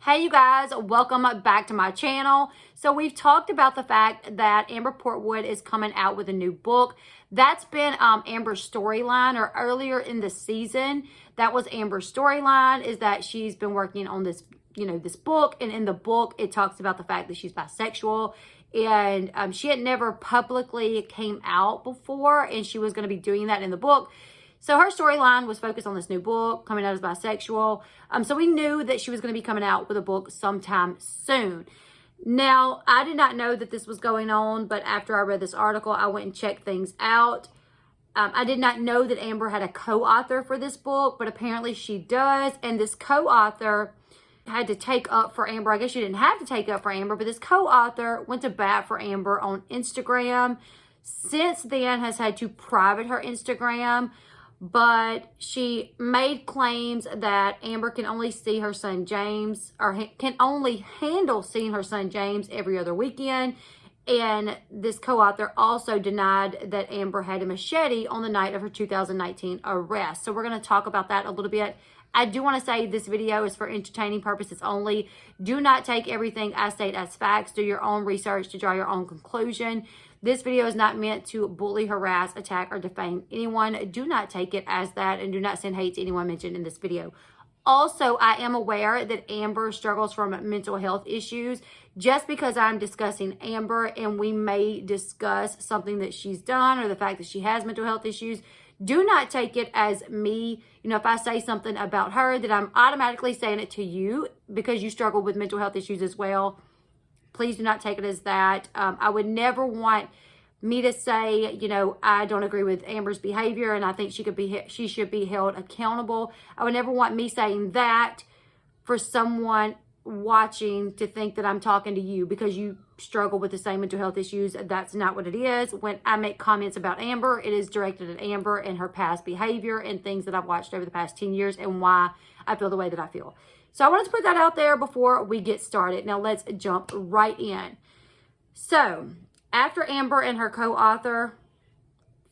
Hey you guys, welcome back to my channel. So we've talked about the fact that Amber Portwood is coming out with a new book. That's been Amber's storyline, or earlier in the season, that was Amber's storyline, is that she's been working on this, this book. And in the book, it talks about the fact that she's bisexual. And she had never publicly came out before, and she was going to be doing that in the book. So her storyline was focused on this new book, coming out as bisexual. So we knew that she was going to be coming out with a book sometime soon. Now, I did not know that this was going on, but after I read this article, I went and checked things out. I did not know that Amber had a co-author for this book, but apparently she does. And this co-author had to take up for Amber. I guess she didn't have to take up for Amber, but this co-author went to bat for Amber on Instagram. Since then, has had to private her Instagram. But she made claims that Amber can only see her son James, or can only handle seeing her son James every other weekend. And this co-author also denied that Amber had a machete on the night of her 2019 arrest. So we're going to talk about that a little bit. I do want to say this video is for entertaining purposes only. Do not take everything I state as facts. Do your own research to draw your own conclusion. This video is not meant to bully, harass, attack, or defame anyone. Do not take it as that, and do not send hate to anyone mentioned in this video. Also, I am aware that Amber struggles from mental health issues. Just because I'm discussing Amber and we may discuss something that she's done or the fact that she has mental health issues, do not take it as me, if I say something about her, that I'm automatically saying it to you because you struggle with mental health issues as well. Please do not take it as that. I would never want me to say, I don't agree with Amber's behavior and I think she should be held accountable. I would never want me saying that for someone watching to think that I'm talking to you because you struggle with the same mental health issues. That's not what it is. When I make comments about Amber, it is directed at Amber and her past behavior and things that I've watched over the past 10 years and why I feel the way that I feel. So I wanted to put that out there before we get started. Now let's jump right in. So after Amber and her co-author,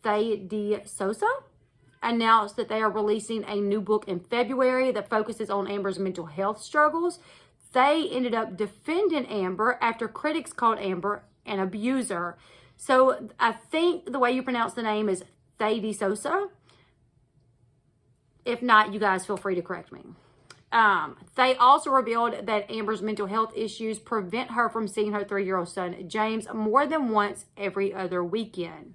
Elle Sosa, announced that they are releasing a new book in February that focuses on Amber's mental health struggles, they ended up defending Amber after critics called Amber an abuser. So I think the way you pronounce the name is Elle Sosa. If not, you guys feel free to correct me. They also revealed that Amber's mental health issues prevent her from seeing her 3-year-old son, James, more than once every other weekend.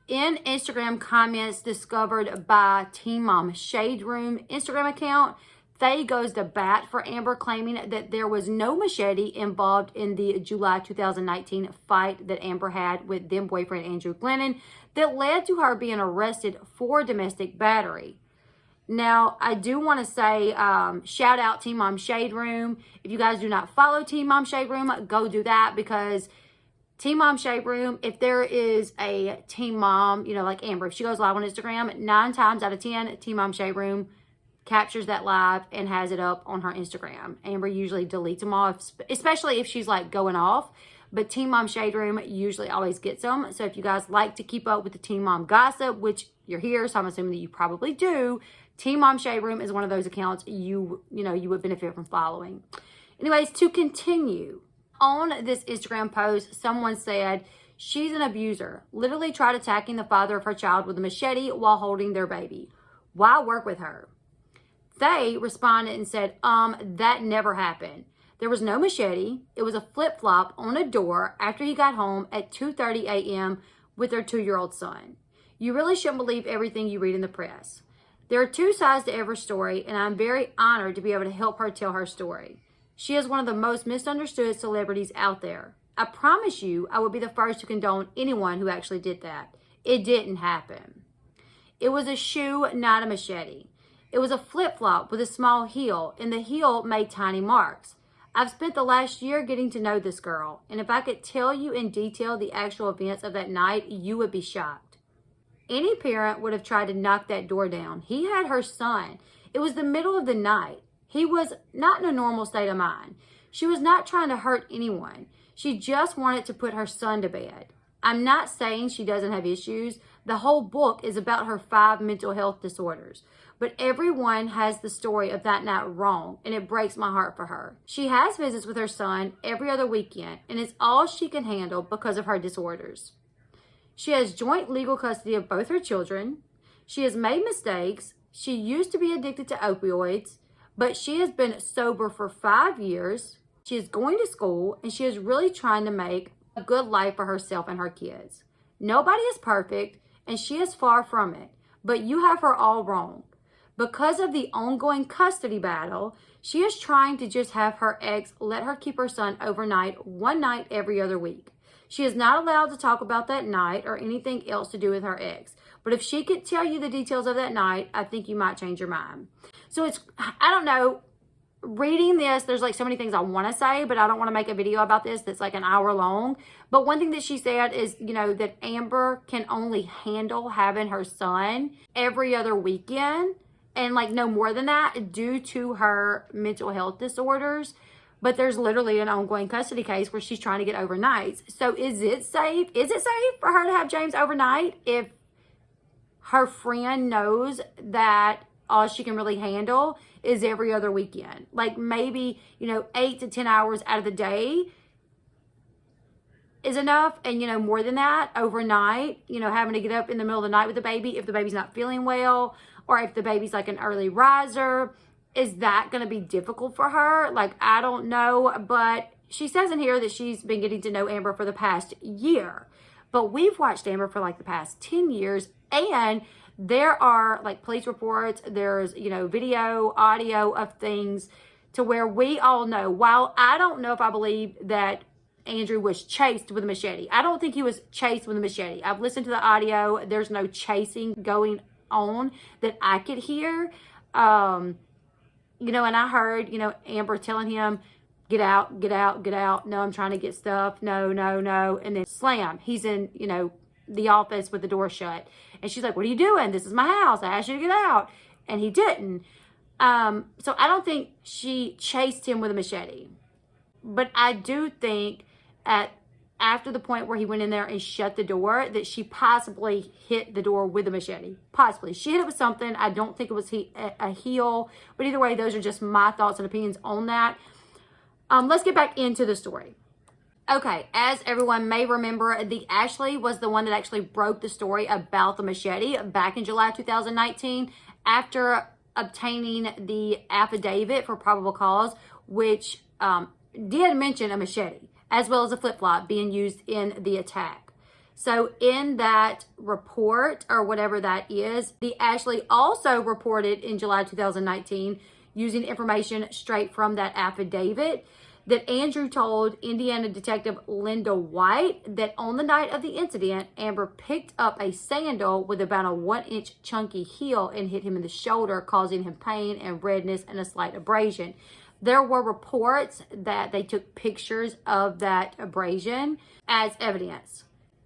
In Instagram comments discovered by Teenmomshaderoom Instagram account, they goes to bat for Amber, claiming that there was no machete involved in the July 2019 fight that Amber had with then boyfriend Andrew Glennon that led to her being arrested for domestic battery. Now, I do want to say, shout out Teenmomshaderoom. If you guys do not follow Teenmomshaderoom, go do that, because Teenmomshaderoom, if there is a teen mom, like Amber, if she goes live on Instagram, 9 times out of 10, Teenmomshaderoom captures that live and has it up on her Instagram. Amber usually deletes them all, especially if she's like going off. But Teenmomshaderoom usually always gets them. So if you guys like to keep up with the teen mom gossip, which you're here, so I'm assuming that you probably do, Teenmomshaderoom is one of those accounts you would benefit from following. Anyways, to continue, on this Instagram post, someone said, she's an abuser. Literally tried attacking the father of her child with a machete while holding their baby. Why work with her? They responded and said, that never happened. There was no machete. It was a flip-flop on a door after he got home at 2:30 a.m. with their 2-year-old son. You really shouldn't believe everything you read in the press. There are 2 sides to every story, and I'm very honored to be able to help her tell her story. She is one of the most misunderstood celebrities out there. I promise you, I would be the first to condone anyone who actually did that. It didn't happen. It was a shoe, not a machete. It was a flip-flop with a small heel, and the heel made tiny marks. I've spent the last year getting to know this girl, and if I could tell you in detail the actual events of that night, you would be shocked. Any parent would have tried to knock that door down. He had her son. It was the middle of the night. He was not in a normal state of mind. She was not trying to hurt anyone. She just wanted to put her son to bed. I'm not saying she doesn't have issues. The whole book is about her 5 mental health disorders. but everyone has the story of that night wrong, and it breaks my heart for her. She has visits with her son every other weekend, and it's all she can handle because of her disorders. She has joint legal custody of both her children. She has made mistakes. She used to be addicted to opioids, but she has been sober for 5 years. She is going to school, and she is really trying to make a good life for herself and her kids. Nobody is perfect, and she is far from it, but you have her all wrong. Because of the ongoing custody battle, she is trying to just have her ex let her keep her son overnight, one night every other week. She is not allowed to talk about that night or anything else to do with her ex. But if she could tell you the details of that night, I think you might change your mind. So I don't know, reading this, there's like so many things I want to say, but I don't want to make a video about this that's like an hour long. But one thing that she said is, that Amber can only handle having her son every other weekend and like no more than that due to her mental health disorders. But there's literally an ongoing custody case where she's trying to get overnights. So is it safe? Is it safe for her to have James overnight if her friend knows that all she can really handle is every other weekend? Like maybe, 8 to 10 hours out of the day is enough. And, more than that overnight, having to get up in the middle of the night with the baby if the baby's not feeling well, or if the baby's like an early riser. Is that going to be difficult for her? Like, I don't know. But she says in here that she's been getting to know Amber for the past year. But we've watched Amber for like the past 10 years. And there are like police reports. There's, video, audio of things to where we all know. While I don't know if I believe that Andrew was chased with a machete. I don't think he was chased with a machete. I've listened to the audio. There's no chasing going on that I could hear. And I heard, Amber telling him, get out, get out, get out. No, I'm trying to get stuff. No, no, no. And then slam. He's in, the office with the door shut. And she's like, what are you doing? This is my house. I asked you to get out. And he didn't. So I don't think she chased him with a machete. But I do think after the point where he went in there and shut the door, that she possibly hit the door with a machete. Possibly. She hit it with something. I don't think it was a heel. But either way, those are just my thoughts and opinions on that. Let's get back into the story. Okay, as everyone may remember, the Ashley was the one that actually broke the story about the machete back in July 2019 after obtaining the affidavit for probable cause, which did mention a machete, as well as a flip-flop being used in the attack. So in that report, or whatever that is, the Ashley also reported in July 2019, using information straight from that affidavit, that Andrew told Indiana Detective Linda White that on the night of the incident, Amber picked up a sandal with about a 1-inch chunky heel and hit him in the shoulder, causing him pain and redness and a slight abrasion. There were reports that they took pictures of that abrasion as evidence.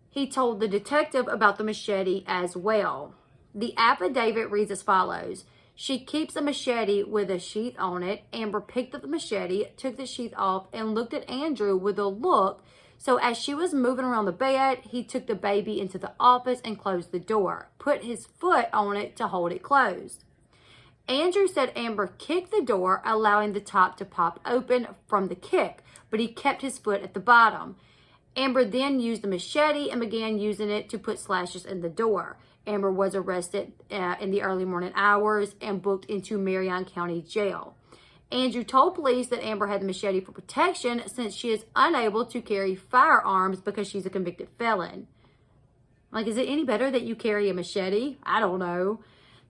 He told the detective about the machete as well. The affidavit reads as follows. She keeps a machete with a sheath on it. Amber picked up the machete, took the sheath off, and looked at Andrew with a look. So as she was moving around the bed, he took the baby into the office and closed the door, put his foot on it to hold it closed. Andrew said Amber kicked the door, allowing the top to pop open from the kick, but he kept his foot at the bottom. Amber then used the machete and began using it to put slashes in the door. Amber was arrested in the early morning hours and booked into Marion County Jail. Andrew told police that Amber had the machete for protection since she is unable to carry firearms because she's a convicted felon. Like, is it any better that you carry a machete? I don't know.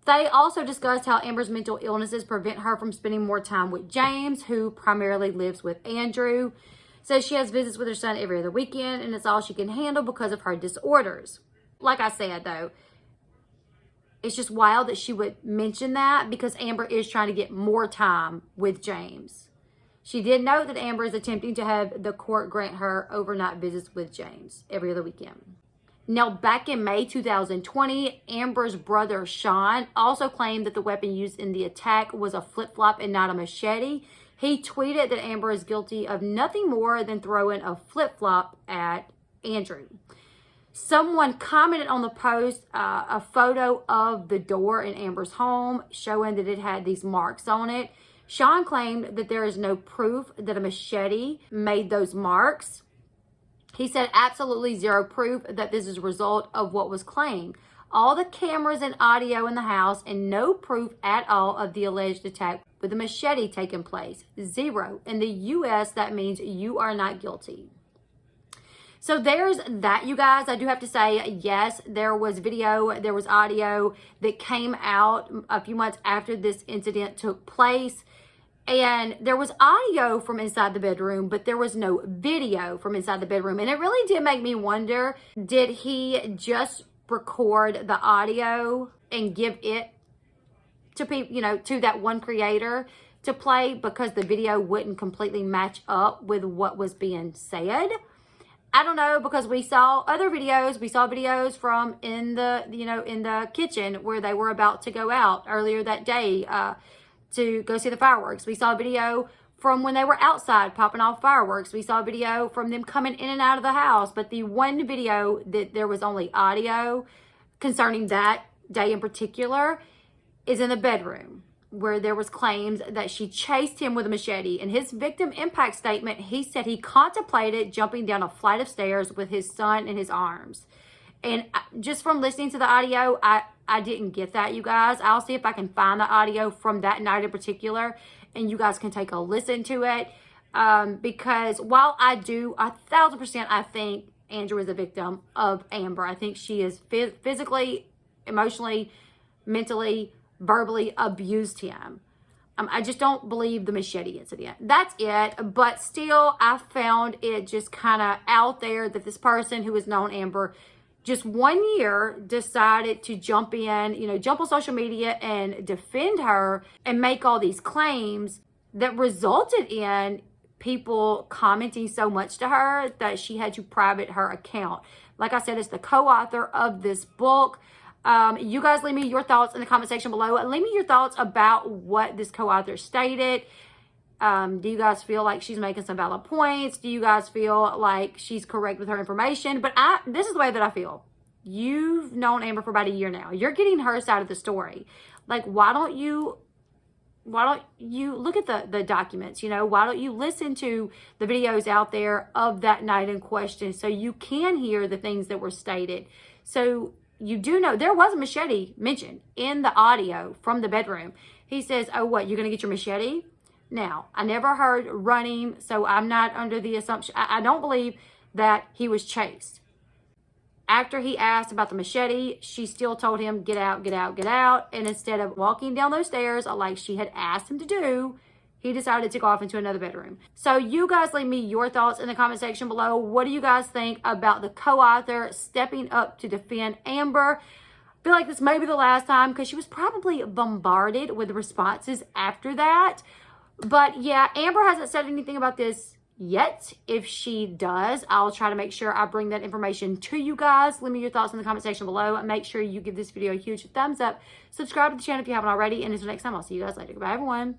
They also discussed how Amber's mental illnesses prevent her from spending more time with James, who primarily lives with Andrew. Says she has visits with her son every other weekend, and it's all she can handle because of her disorders. Like I said, though, it's just wild that she would mention that because Amber is trying to get more time with James. She did note that Amber is attempting to have the court grant her overnight visits with James every other weekend. Now, back in May 2020, Amber's brother, Sean, also claimed that the weapon used in the attack was a flip-flop and not a machete. He tweeted that Amber is guilty of nothing more than throwing a flip-flop at Andrew. Someone commented on the post a photo of the door in Amber's home showing that it had these marks on it. Sean claimed that there is no proof that a machete made those marks. He said absolutely zero proof that this is a result of what was claimed. All the cameras and audio in the house and no proof at all of the alleged attack with a machete taking place. Zero. In the U.S., that means you are not guilty. So there's that, you guys. I do have to say, yes, there was video, there was audio that came out a few months after this incident took place. And there was audio from inside the bedroom, but there was no video from inside the bedroom. And it really did make me wonder, did he just record the audio and give it to people, you know, to that one creator to play because the video wouldn't completely match up with what was being said? I don't know, because we saw other videos. We saw videos from in the, you know, in the kitchen where they were about to go out earlier that day to go see the fireworks. We saw a video from when they were outside popping off fireworks. We saw a video from them coming in and out of the house. But the one video that there was only audio concerning that day in particular is in the bedroom, where there was claims that she chased him with a machete. In his victim impact statement, he said he contemplated jumping down a flight of stairs with his son in his arms. And just from listening to the audio, I didn't get that, you guys. I'll see if I can find the audio from that night in particular, and you guys can take a listen to it. Because while I do 1,000%, I think Andrew is a victim of Amber. I think she is physically, emotionally, mentally, verbally abused him. I just don't believe the machete incident. That's it. But still, I found it just kind of out there that this person who has known Amber just 1 year decided to jump in, you know, jump on social media and defend her and make all these claims that resulted in people commenting so much to her that she had to private her account. Like I said, it's the co-author of this book. You guys leave me your thoughts in the comment section below. Leave me your thoughts about what this co-author stated. Do you guys feel like she's making some valid points? Do you guys feel like she's correct with her information? But this is the way that I feel. You've known Amber for about a year now. You're getting her side of the story. Like, why don't you look at the documents? You know, why don't you listen to the videos out there of that night in question so you can hear the things that were stated? So you do know there was a machete mentioned in the audio from the bedroom. He says, oh, what, you're going to get your machete? Now, I never heard running, so I'm not under the assumption. I don't believe that he was chased. After he asked about the machete, she still told him, get out, get out, get out. And instead of walking down those stairs like she had asked him to do, he decided to go off into another bedroom. So you guys leave me your thoughts in the comment section below. What do you guys think about the co-author stepping up to defend Amber? I feel like this may be the last time because she was probably bombarded with responses after that. But yeah, Amber hasn't said anything about this yet. If she does, I'll try to make sure I bring that information to you guys. Leave me your thoughts in the comment section below. Make sure you give this video a huge thumbs up. Subscribe to the channel if you haven't already. And until next time, I'll see you guys later. Goodbye, everyone.